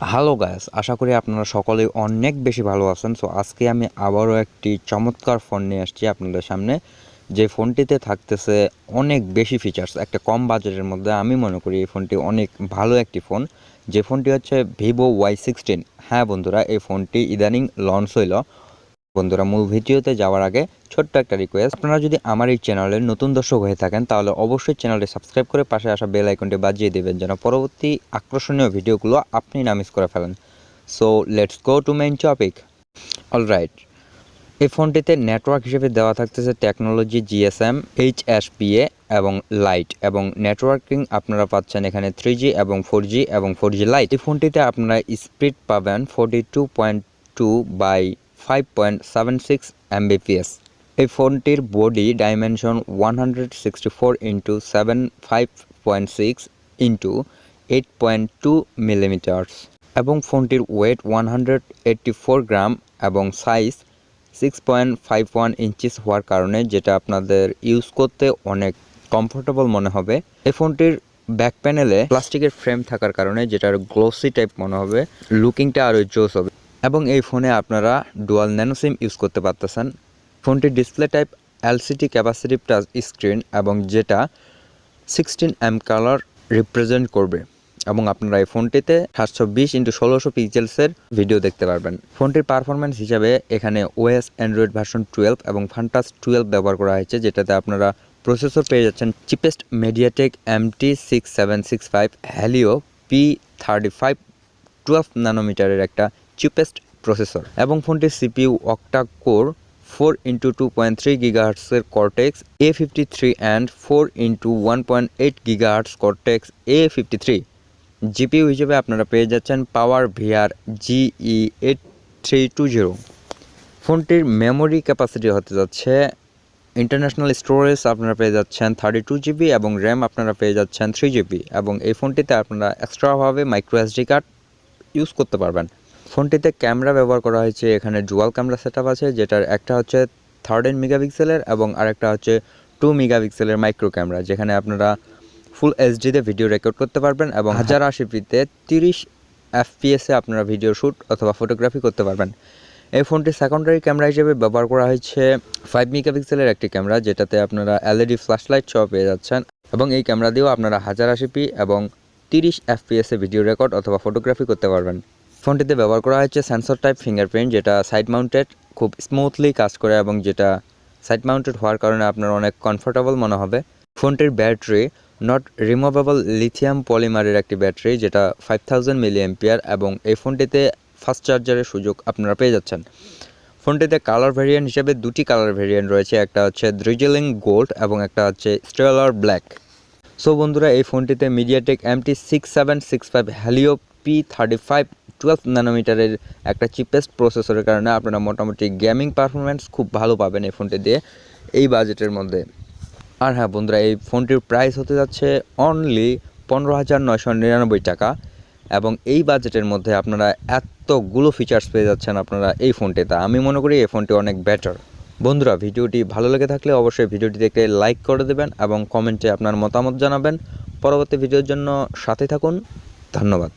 Hello guys, আশা করি আপনারা সকলেই অনেক বেশি ভালো আছেন। সো আজকে আমি আবারও একটি চমৎকার ফোন নিয়ে আসছি আপনাদের সামনে, যে ফোনটিতে থাকতেছে অনেক বেশি ফিচার্স একটা কম বাজেটের মধ্যে। আমি মনে করি এই ফোনটি অনেক ভালো একটি ফোন, যে ফোনটি হচ্ছে ভিভো Y16। হ্যাঁ বন্ধুরা, এই ফোনটি ইদানিং লঞ্চ হইল। বন্ধুরা, মূল ভিডিওতে যাওয়ার আগে ছোট্ট একটা রিকোয়েস্ট, আপনারা যদি আমার এই চ্যানেলের নতুন দর্শক হয়ে থাকেন তাহলে অবশ্যই চ্যানেলটি সাবস্ক্রাইব করে পাশে আসা বেল আইকনটি বাজিয়ে দেবেন, যেন পরবর্তী আকর্ষণীয় ভিডিওগুলো আপনি না মিস করে ফেলেন। So let's go to main topic. Alright, এই ফোনটিতে নেটওয়ার্ক হিসেবে দেওয়া থাকতেছে টেকনোলজি GSM HSPA এবং লাইট, এবং নেটওয়ার্কিং আপনারা পাচ্ছেন এখানে 3G এবং 4G এবং 4G লাইট। এই ফোনটিতে আপনারা স্পিড পাবেন 42.2 বাই 5.76 Mbps। এই ফোনটির body dimension 164x7.5.6 into 8.2 millimetres, এবং ফোনটির ওয়েট 184 গ্রাম এবং সাইজ 6.51 ইঞ্চিস হওয়ার কারণে যেটা আপনাদের ইউজ করতে অনেক কমফোর্টেবল মনে হবে। এই ফোনটির ব্যাক প্যানেলে প্লাস্টিকের ফ্রেম থাকার কারণে যেটার গ্লোসি টাইপ মনে হবে, লুকিংটা আরও জোস হবে। এবং এই ফোনে আপনারা ডুয়াল ন্যানো সিম ইউজ করতে পারতেছেন। ফোনটির display type LCD capacitive touch screen, এবং যেটা 16M কালার রিপ্রেজেন্ট করবে, এবং আপনারা এই ফোনটিতে 720x1600 পিক্সেলসের ভিডিও দেখতে পারবেন। ফোনটির পারফরমেন্স হিসাবে এখানে OS অ্যান্ড্রয়েড ভার্সন 12 এবং ফান্টাস 12 ব্যবহার করা হয়েছে, যেটাতে আপনারা প্রসেসর পেয়ে যাচ্ছেন cheapest MediaTek MT6765 Helio P35 12 ন্যানোমিটারের একটা চিপেস্ট প্রসেসর, এবং ফোনটির CPU octa core 4x2.3 GHz Cortex A53 and 4x1.8 GHz Cortex A53। GPU হিসেবে আপনারা পেয়ে যাচ্ছেন পাওয়ার VR GE8320। ফোনটির মেমোরি ক্যাপাসিটি হতে যাচ্ছে ইন্টারন্যাশনাল স্টোরেজ আপনারা পেয়ে যাচ্ছেন 32GB, এবং র্যাম আপনারা পেয়ে যাচ্ছেন 3GB, এবং এই ফোনটিতে আপনারা এক্সট্রাভাবে মাইক্রো SD কার্ড ইউজ করতে পারবেন। ফোনটিতে ক্যামেরা ব্যবহার করা হয়েছে, এখানে ডুয়াল ক্যামেরা সেটআপ আছে, যেটার একটা হচ্ছে 13 মেগাপিক্সেলের এবং আরেকটা হচ্ছে 2 মেগাপিক্সেলের মাইক্রো ক্যামেরা, যেখানে আপনারা ফুল এইচডিতে ভিডিও রেকর্ড করতে পারবেন, এবং 1080pতে 30 FPS আপনারা ভিডিও শ্যুট অথবা ফটোগ্রাফি করতে পারবেন। এই ফোনটি সেকেন্ডারি ক্যামেরা হিসেবে ব্যবহার করা হয়েছে 5 মেগাপিক্সেলের একটি ক্যামেরা, যেটাতে আপনারা LED ফ্ল্যাশলাইট সহ পেয়ে যাচ্ছেন, এবং এই ক্যামেরা দিয়েও আপনারা 1080p এবং 30 FPS ভিডিও রেকর্ড অথবা ফটোগ্রাফি করতে পারবেন। ফোনটিতে ব্যবহার করা হয়েছে সেন্সর টাইপ ফিঙ্গারপ্রিন্ট, যেটা সাইড মাউন্টেড খুব স্মুথলি কাজ করে, এবং যেটা সাইড মাউন্টেড হওয়ার কারণে আপনার অনেক কমফোর্টেবল মনে হবে। ফোনটির ব্যাটারি নট রিমুভেবল লিথিয়াম পলিমারের একটি ব্যাটারি, যেটা 5000 mAh, এবং এই ফোনটিতে ফাস্ট চার্জারের সুযোগ আপনারা পেয়ে যাচ্ছেন। ফোনটিতে কালার ভেরিয়েন্ট হিসেবে দুটি কালার ভেরিয়েন্ট রয়েছে, একটা হচ্ছে ড্রিজলিং গোল্ড এবং একটা হচ্ছে স্টেলার ব্ল্যাক। সো বন্ধুরা, এই ফোনটিতে মিডিয়াটেক MT6765 হ্যালিও P35 12 ন্যানোমিটারের একটা চিপেস্ট প্রসেসরের কারণে আপনারা মোটামুটি গেমিং পারফরমেন্স খুব ভালো পাবেন এই ফোনটি দিয়ে এই বাজেটের মধ্যে। আর হ্যাঁ বন্ধুরা, এই ফোনটির প্রাইস হতে যাচ্ছে অনলি 15,999 টাকা, এবং এই বাজেটের মধ্যে আপনারা এতগুলো ফিচার্স পেয়ে যাচ্ছেন আপনারা এই ফোনটিতে। আমি মনে করি এই ফোনটি অনেক বেটার। বন্ধুরা, ভিডিওটি ভালো লেগে থাকলে অবশ্যই ভিডিওটি দেখে লাইক করে দেবেন এবং কমেন্টে আপনার মতামত জানাবেন। পরবর্তী ভিডিওর জন্য সাথে থাকুন। ধন্যবাদ।